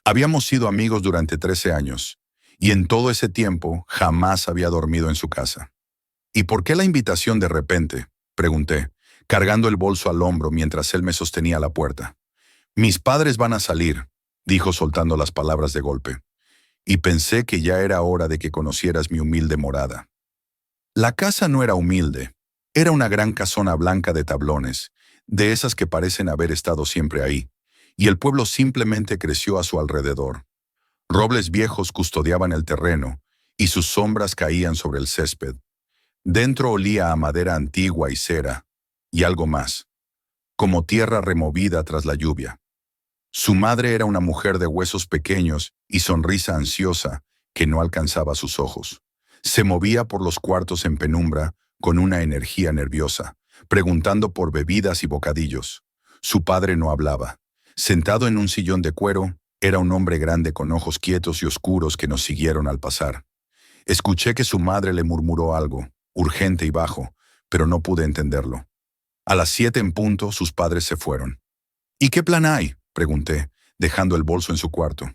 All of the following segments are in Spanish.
Habíamos sido amigos durante 13 años, y en todo ese tiempo jamás había dormido en su casa. ¿Y por qué la invitación de repente?, pregunté, cargando el bolso al hombro mientras él me sostenía la puerta. Mis padres van a salir, dijo soltando las palabras de golpe, y pensé que ya era hora de que conocieras mi humilde morada. La casa no era humilde, era una gran casona blanca de tablones, de esas que parecen haber estado siempre ahí, y el pueblo simplemente creció a su alrededor. Robles viejos custodiaban el terreno, y sus sombras caían sobre el césped. Dentro olía a madera antigua y cera, y algo más, como tierra removida tras la lluvia. Su madre era una mujer de huesos pequeños y sonrisa ansiosa que no alcanzaba sus ojos. Se movía por los cuartos en penumbra con una energía nerviosa, preguntando por bebidas y bocadillos. Su padre no hablaba. Sentado en un sillón de cuero, era un hombre grande con ojos quietos y oscuros que nos siguieron al pasar. Escuché que su madre le murmuró algo, urgente y bajo, pero no pude entenderlo. A las 7 en punto, sus padres se fueron. ¿Y qué plan hay?, pregunté, dejando el bolso en su cuarto.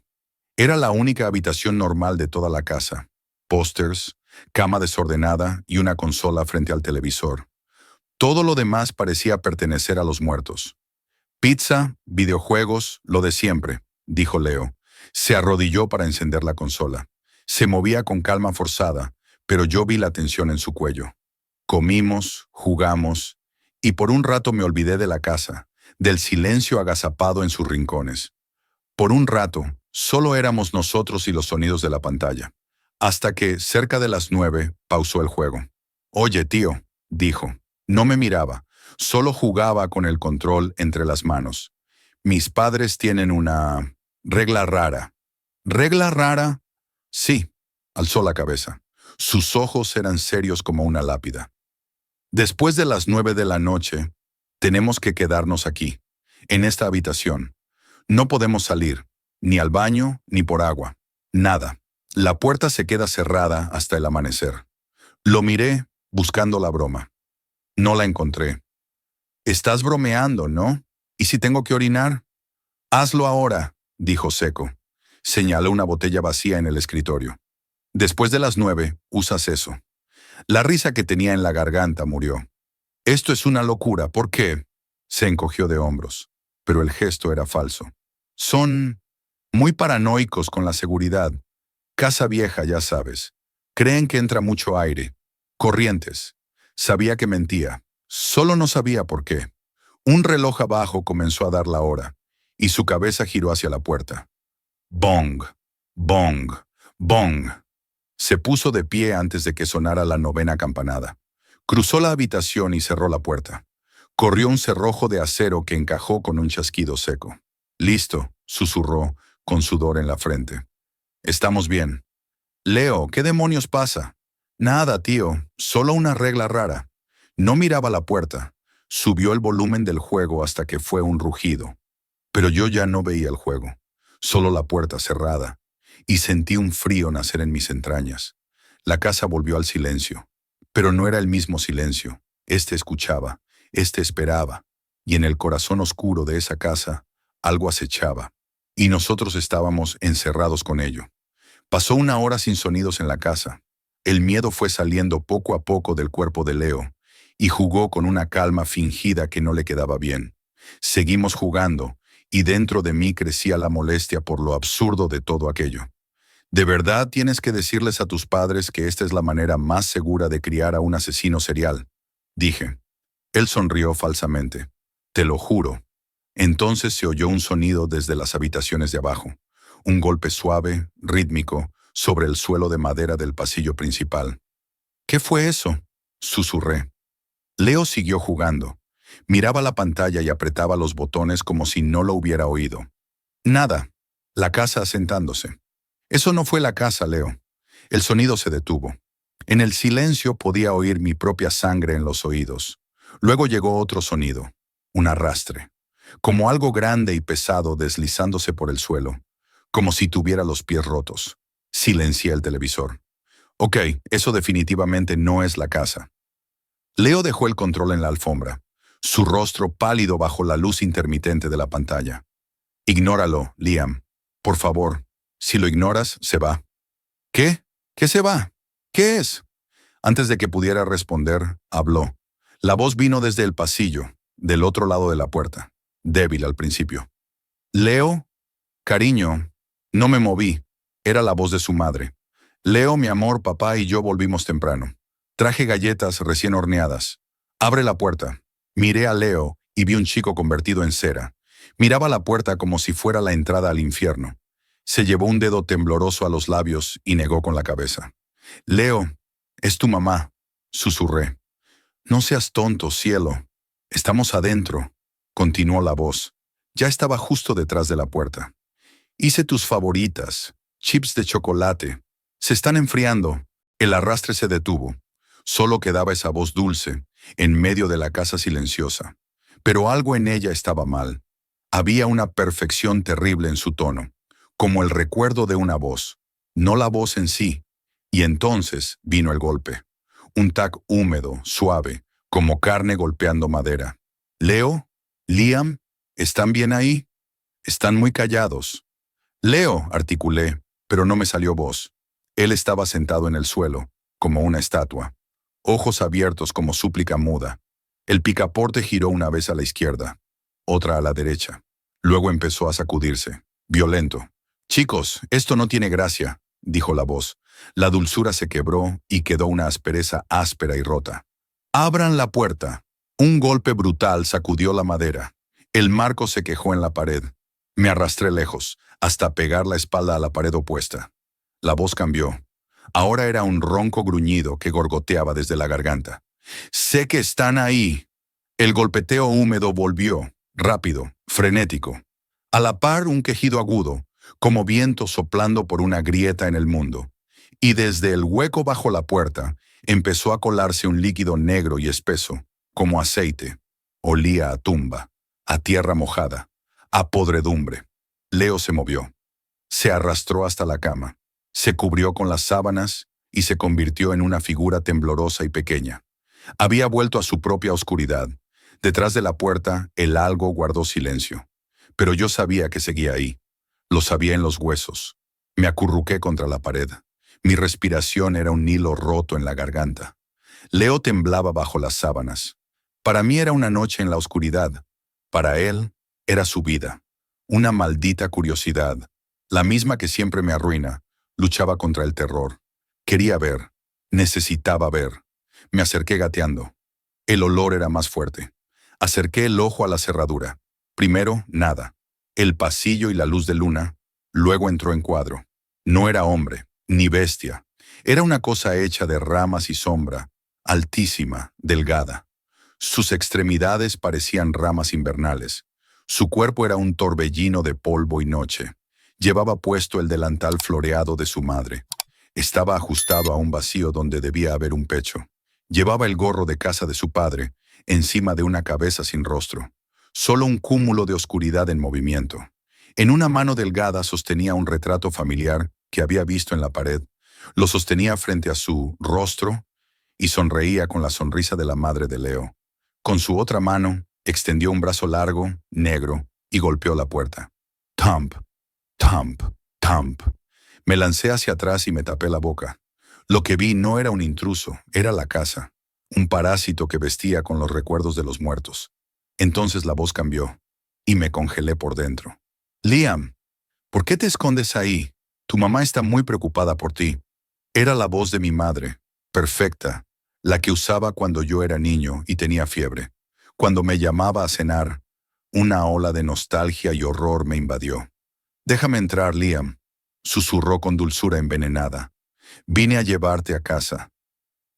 Era la única habitación normal de toda la casa. Pósters, cama desordenada y una consola frente al televisor. Todo lo demás parecía pertenecer a los muertos. Pizza, videojuegos, lo de siempre, dijo Leo. Se arrodilló para encender la consola. Se movía con calma forzada, pero yo vi la tensión en su cuello. Comimos, jugamos, y por un rato me olvidé de la casa, del silencio agazapado en sus rincones. Por un rato, solo éramos nosotros y los sonidos de la pantalla. Hasta que, cerca de las 9, pausó el juego. «Oye, tío», dijo. No me miraba, solo jugaba con el control entre las manos. «Mis padres tienen una regla rara». «¿Regla rara?» «Sí», alzó la cabeza. Sus ojos eran serios como una lápida. «Después de las 9 de la noche, tenemos que quedarnos aquí, en esta habitación. No podemos salir, ni al baño, ni por agua. Nada. La puerta se queda cerrada hasta el amanecer». Lo miré, buscando la broma. No la encontré. «Estás bromeando, ¿no? ¿Y si tengo que orinar?» «Hazlo ahora», dijo seco. Señaló una botella vacía en el escritorio. «Después de las 9, usas eso». La risa que tenía en la garganta murió. «Esto es una locura, ¿por qué?» Se encogió de hombros, pero el gesto era falso. «Son muy paranoicos con la seguridad. Casa vieja, ya sabes. Creen que entra mucho aire. Corrientes». Sabía que mentía. Solo no sabía por qué. Un reloj abajo comenzó a dar la hora, y su cabeza giró hacia la puerta. Bong, bong, bong. Se puso de pie antes de que sonara la 9ª campanada. Cruzó la habitación y cerró la puerta. Corrió un cerrojo de acero que encajó con un chasquido seco. «Listo», susurró, con sudor en la frente. «Estamos bien». «Leo, ¿qué demonios pasa?» «Nada, tío, solo una regla rara». No miraba la puerta. Subió el volumen del juego hasta que fue un rugido. Pero yo ya no veía el juego, solo la puerta cerrada, y sentí un frío nacer en mis entrañas. La casa volvió al silencio, pero no era el mismo silencio. Este escuchaba, este esperaba, y en el corazón oscuro de esa casa, algo acechaba, y nosotros estábamos encerrados con ello. Pasó una hora sin sonidos en la casa. El miedo fue saliendo poco a poco del cuerpo de Leo, y jugó con una calma fingida que no le quedaba bien. Seguimos jugando, y dentro de mí crecía la molestia por lo absurdo de todo aquello. ¿De verdad tienes que decirles a tus padres que esta es la manera más segura de criar a un asesino serial?, dije. Él sonrió falsamente. «Te lo juro». Entonces se oyó un sonido desde las habitaciones de abajo. Un golpe suave, rítmico, sobre el suelo de madera del pasillo principal. «¿Qué fue eso?», susurré. Leo siguió jugando. Miraba la pantalla y apretaba los botones como si no lo hubiera oído. «Nada». La casa asentándose. «Eso no fue la casa, Leo». El sonido se detuvo. En el silencio podía oír mi propia sangre en los oídos. Luego llegó otro sonido, un arrastre, como algo grande y pesado deslizándose por el suelo, como si tuviera los pies rotos. Silencié el televisor. «Ok, eso definitivamente no es la casa». Leo dejó el control en la alfombra, su rostro pálido bajo la luz intermitente de la pantalla. «Ignóralo, Liam». Por favor, si lo ignoras, se va. ¿Qué? ¿Qué se va? ¿Qué es? Antes de que pudiera responder, habló. La voz vino desde el pasillo, del otro lado de la puerta, débil al principio. Leo, cariño, no me moví. Era la voz de su madre. Leo, mi amor, papá y yo volvimos temprano. Traje galletas recién horneadas. Abre la puerta. Miré a Leo y vi un chico convertido en cera. Miraba la puerta como si fuera la entrada al infierno. Se llevó un dedo tembloroso a los labios y negó con la cabeza. Leo, es tu mamá, susurré. No seas tonto, cielo. Estamos adentro, continuó la voz. Ya estaba justo detrás de la puerta. Hice tus favoritas, chips de chocolate. Se están enfriando. El arrastre se detuvo. Solo quedaba esa voz dulce, en medio de la casa silenciosa. Pero algo en ella estaba mal. Había una perfección terrible en su tono, como el recuerdo de una voz, no la voz en sí. Y entonces vino el golpe. Un tac húmedo, suave, como carne golpeando madera. Leo, Liam, ¿están bien ahí? Están muy callados. Leo, articulé, pero no me salió voz. Él estaba sentado en el suelo, como una estatua, ojos abiertos como súplica muda. El picaporte giró una vez a la izquierda, otra a la derecha. Luego empezó a sacudirse, violento. Chicos, esto no tiene gracia, dijo la voz. La dulzura se quebró y quedó una aspereza áspera y rota. Abran la puerta. Un golpe brutal sacudió la madera. El marco se quejó en la pared. Me arrastré lejos, hasta pegar la espalda a la pared opuesta. La voz cambió. Ahora era un ronco gruñido que gorgoteaba desde la garganta. Sé que están ahí. El golpeteo húmedo volvió, rápido, frenético. A la par un quejido agudo, como viento soplando por una grieta en el mundo. Y desde el hueco bajo la puerta empezó a colarse un líquido negro y espeso, como aceite. Olía a tumba, a tierra mojada, a podredumbre. Leo se movió. Se arrastró hasta la cama. Se cubrió con las sábanas y se convirtió en una figura temblorosa y pequeña. Había vuelto a su propia oscuridad. Detrás de la puerta, el algo guardó silencio. Pero yo sabía que seguía ahí. Lo sabía en los huesos. Me acurruqué contra la pared. Mi respiración era un hilo roto en la garganta. Leo temblaba bajo las sábanas. Para mí era una noche en la oscuridad. Para él, era su vida. Una maldita curiosidad, la misma que siempre me arruina. Luchaba contra el terror. Quería ver. Necesitaba ver. Me acerqué gateando. El olor era más fuerte. Acerqué el ojo a la cerradura. Primero, nada. El pasillo y la luz de luna. Luego entró en cuadro. No era hombre, ni bestia. Era una cosa hecha de ramas y sombra, altísima, delgada. Sus extremidades parecían ramas invernales. Su cuerpo era un torbellino de polvo y noche. Llevaba puesto el delantal floreado de su madre. Estaba ajustado a un vacío donde debía haber un pecho. Llevaba el gorro de casa de su padre, encima de una cabeza sin rostro. Solo un cúmulo de oscuridad en movimiento. En una mano delgada sostenía un retrato familiar que había visto en la pared. Lo sostenía frente a su rostro y sonreía con la sonrisa de la madre de Leo. Con su otra mano, extendió un brazo largo, negro, y golpeó la puerta. Thump, thump, thump. Me lancé hacia atrás y me tapé la boca. Lo que vi no era un intruso, era la casa. Un parásito que vestía con los recuerdos de los muertos. Entonces la voz cambió, y me congelé por dentro. Liam, ¿por qué te escondes ahí? Tu mamá está muy preocupada por ti. Era la voz de mi madre, perfecta, la que usaba cuando yo era niño y tenía fiebre. Cuando me llamaba a cenar, una ola de nostalgia y horror me invadió. Déjame entrar, Liam, susurró con dulzura envenenada. Vine a llevarte a casa.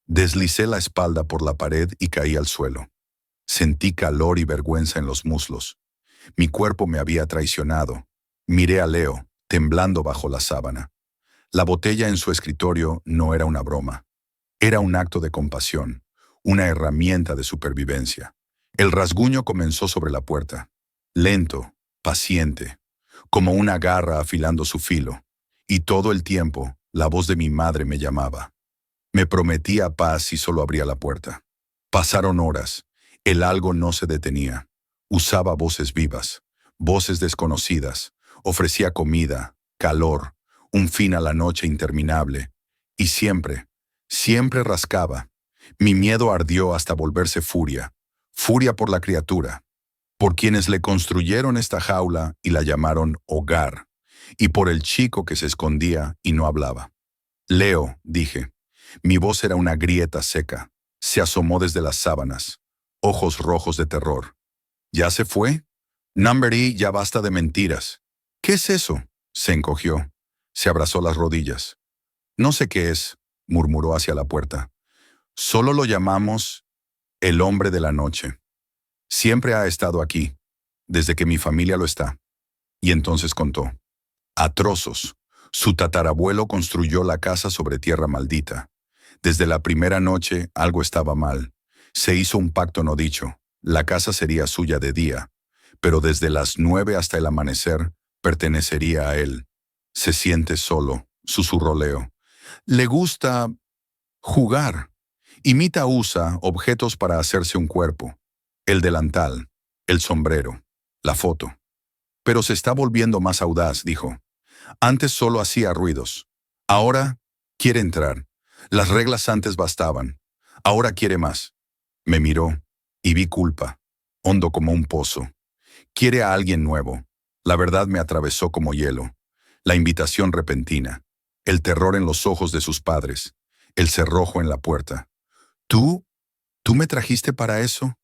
Deslicé la espalda por la pared y caí al suelo. Sentí calor y vergüenza en los muslos. Mi cuerpo me había traicionado. Miré a Leo, temblando bajo la sábana. La botella en su escritorio no era una broma. Era un acto de compasión, una herramienta de supervivencia. El rasguño comenzó sobre la puerta. Lento, paciente, como una garra afilando su filo. Y todo el tiempo, la voz de mi madre me llamaba. Me prometía paz si solo abría la puerta. Pasaron horas. El algo no se detenía. Usaba voces vivas, voces desconocidas, Ofrecía comida, calor, un fin a la noche interminable. Y siempre, siempre rascaba. Mi miedo ardió hasta volverse furia. Furia por la criatura, por quienes le construyeron esta jaula y la llamaron hogar, y por el chico que se escondía y no hablaba. Leo, dije. Mi voz era una grieta seca. Se asomó desde las sábanas, ojos rojos de terror. ¿Ya se fue? Number E, ya basta de mentiras. ¿Qué es eso? Se encogió. Se abrazó las rodillas. No sé qué es, murmuró hacia la puerta. Solo lo llamamos el hombre de la noche. Siempre ha estado aquí, desde que mi familia lo está. Y entonces contó. A trozos. Su tatarabuelo construyó la casa sobre tierra maldita. Desde la primera noche algo estaba mal. Se hizo un pacto no dicho. La casa sería suya de día, pero desde las 9 hasta el amanecer pertenecería a él. Se siente solo, susurró Leo. Le gusta jugar. Usa objetos para hacerse un cuerpo. El delantal, el sombrero, la foto. Pero se está volviendo más audaz, dijo. Antes solo hacía ruidos. Ahora quiere entrar. Las reglas antes bastaban. Ahora quiere más. Me miró y vi culpa, hondo como un pozo. Quiere a alguien nuevo. La verdad me atravesó como hielo. La invitación repentina. El terror en los ojos de sus padres. El cerrojo en la puerta. ¿Tú? ¿Tú me trajiste para eso?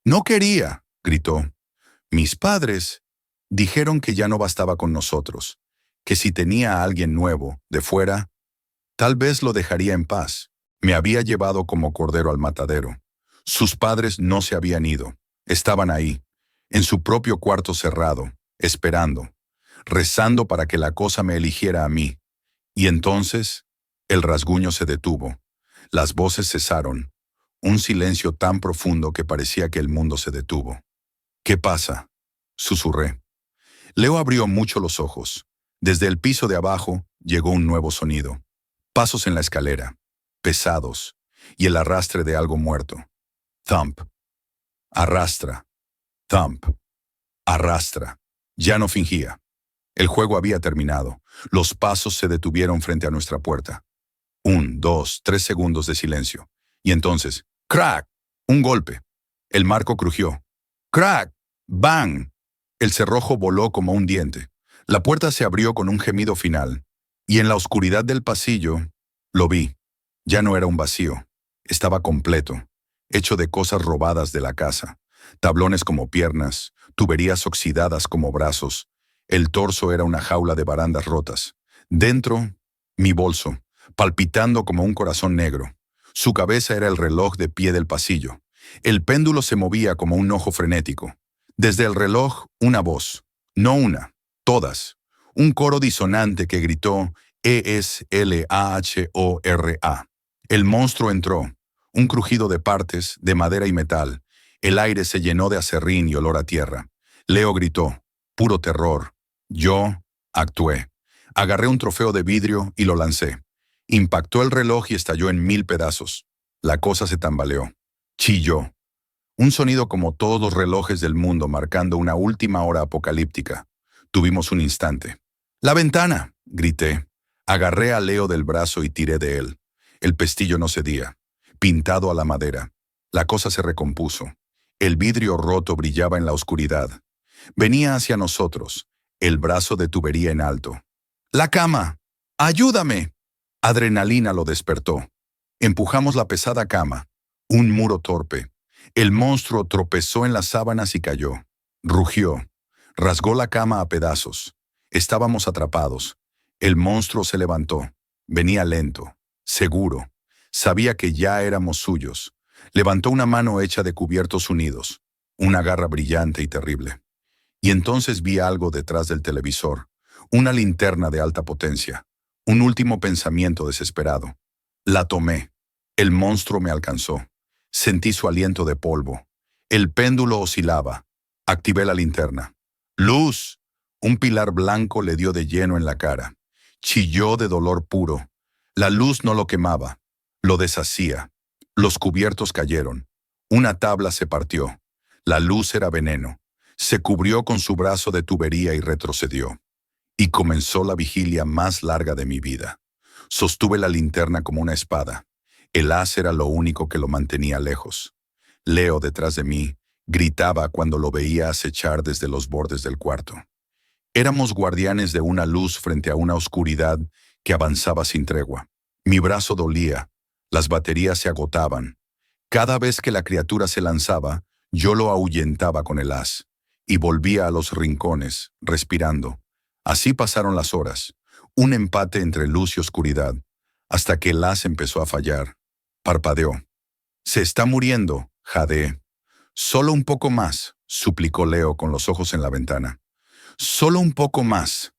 No quería, gritó. Mis padres dijeron que ya no bastaba con nosotros, que si tenía a alguien nuevo, de fuera, tal vez lo dejaría en paz. Me había llevado como cordero al matadero. Sus padres no se habían ido. Estaban ahí, en su propio cuarto cerrado, esperando, rezando para que la cosa me eligiera a mí. Y entonces, el rasguño se detuvo. Las voces cesaron. Un silencio tan profundo que parecía que el mundo se detuvo. ¿Qué pasa? Susurré. Leo abrió mucho los ojos. Desde el piso de abajo llegó un nuevo sonido. Pasos en la escalera, pesados, y el arrastre de algo muerto. Thump. Arrastra. Thump. Arrastra. Ya no fingía. El juego había terminado. Los pasos se detuvieron frente a nuestra puerta. 1, 2, 3 segundos de silencio. Y entonces, ¡crack! Un golpe. El marco crujió. ¡Crack! ¡Bang! El cerrojo voló como un diente. La puerta se abrió con un gemido final. Y en la oscuridad del pasillo, lo vi. Ya no era un vacío. Estaba completo, hecho de cosas robadas de la casa. Tablones como piernas, tuberías oxidadas como brazos. El torso era una jaula de barandas rotas. Dentro, mi bolso, palpitando como un corazón negro. Su cabeza era el reloj de pie del pasillo. El péndulo se movía como un ojo frenético. Desde el reloj, una voz. No una, todas. Un coro disonante que gritó ESLAHORA. El monstruo entró. Un crujido de partes, de madera y metal. El aire se llenó de acerrín y olor a tierra. Leo gritó. Puro terror. Yo actué. Agarré un trofeo de vidrio y lo lancé. Impactó el reloj y estalló en 1000 pedazos. La cosa se tambaleó. Chilló. Un sonido como todos los relojes del mundo marcando una última hora apocalíptica. Tuvimos un instante. ¡La ventana!, grité. Agarré a Leo del brazo y tiré de él. El pestillo no cedía. Pintado a la madera. La cosa se recompuso. El vidrio roto brillaba en la oscuridad. Venía hacia nosotros, el brazo de tubería en alto. ¡La cama! ¡Ayúdame! Adrenalina lo despertó. Empujamos la pesada cama. Un muro torpe. El monstruo tropezó en las sábanas y cayó. Rugió. Rasgó la cama a pedazos. Estábamos atrapados. El monstruo se levantó. Venía lento, seguro. Sabía que ya éramos suyos. Levantó una mano hecha de cubiertos unidos. Una garra brillante y terrible. Y entonces vi algo detrás del televisor. Una linterna de alta potencia. Un último pensamiento desesperado. La tomé. El monstruo me alcanzó. Sentí su aliento de polvo. El péndulo oscilaba. Activé la linterna. ¡Luz! Un pilar blanco le dio de lleno en la cara. Chilló de dolor puro. La luz no lo quemaba. Lo deshacía. Los cubiertos cayeron. Una tabla se partió. La luz era veneno. Se cubrió con su brazo de tubería y retrocedió. Y comenzó la vigilia más larga de mi vida. Sostuve la linterna como una espada. El haz era lo único que lo mantenía lejos. Leo, detrás de mí, gritaba cuando lo veía acechar desde los bordes del cuarto. Éramos guardianes de una luz frente a una oscuridad que avanzaba sin tregua. Mi brazo dolía, las baterías se agotaban. Cada vez que la criatura se lanzaba, yo lo ahuyentaba con el haz, y volvía a los rincones, respirando. Así pasaron las horas, un empate entre luz y oscuridad, hasta que el haz empezó a fallar. Parpadeó. «Se está muriendo», jadeé. «Solo un poco más», suplicó Leo con los ojos en la ventana. «Solo un poco más».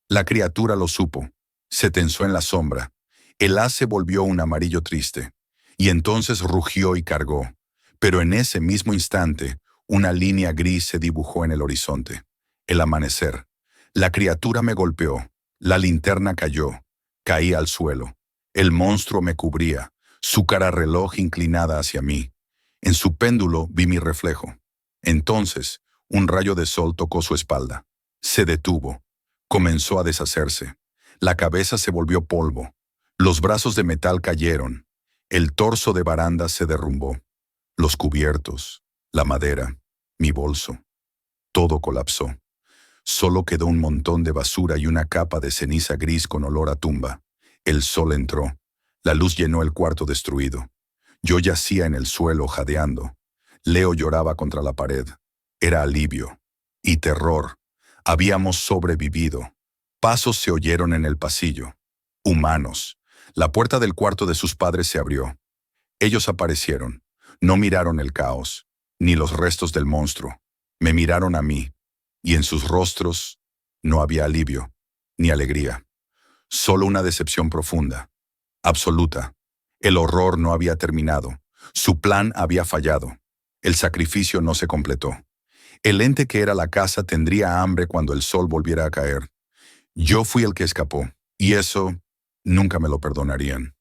La criatura lo supo. Se tensó en la sombra. El haz se volvió un amarillo triste. Y entonces rugió y cargó. Pero en ese mismo instante, una línea gris se dibujó en el horizonte. El amanecer. La criatura me golpeó. La linterna cayó. Caí al suelo. El monstruo me cubría, su cara reloj inclinada hacia mí. En su péndulo vi mi reflejo. Entonces, un rayo de sol tocó su espalda. Se detuvo. Comenzó a deshacerse. La cabeza se volvió polvo. Los brazos de metal cayeron. El torso de baranda se derrumbó. Los cubiertos, la madera, mi bolso. Todo colapsó. Solo quedó un montón de basura y una capa de ceniza gris con olor a tumba. El sol entró. La luz llenó el cuarto destruido. Yo yacía en el suelo jadeando. Leo lloraba contra la pared. Era alivio y terror. Habíamos sobrevivido. Pasos se oyeron en el pasillo. Humanos. La puerta del cuarto de sus padres se abrió. Ellos aparecieron. No miraron el caos, ni los restos del monstruo. Me miraron a mí, y en sus rostros no había alivio, ni alegría. Solo una decepción profunda, absoluta. El horror no había terminado. Su plan había fallado. El sacrificio no se completó. El ente que era la casa tendría hambre cuando el sol volviera a caer. Yo fui el que escapó, y eso nunca me lo perdonarían.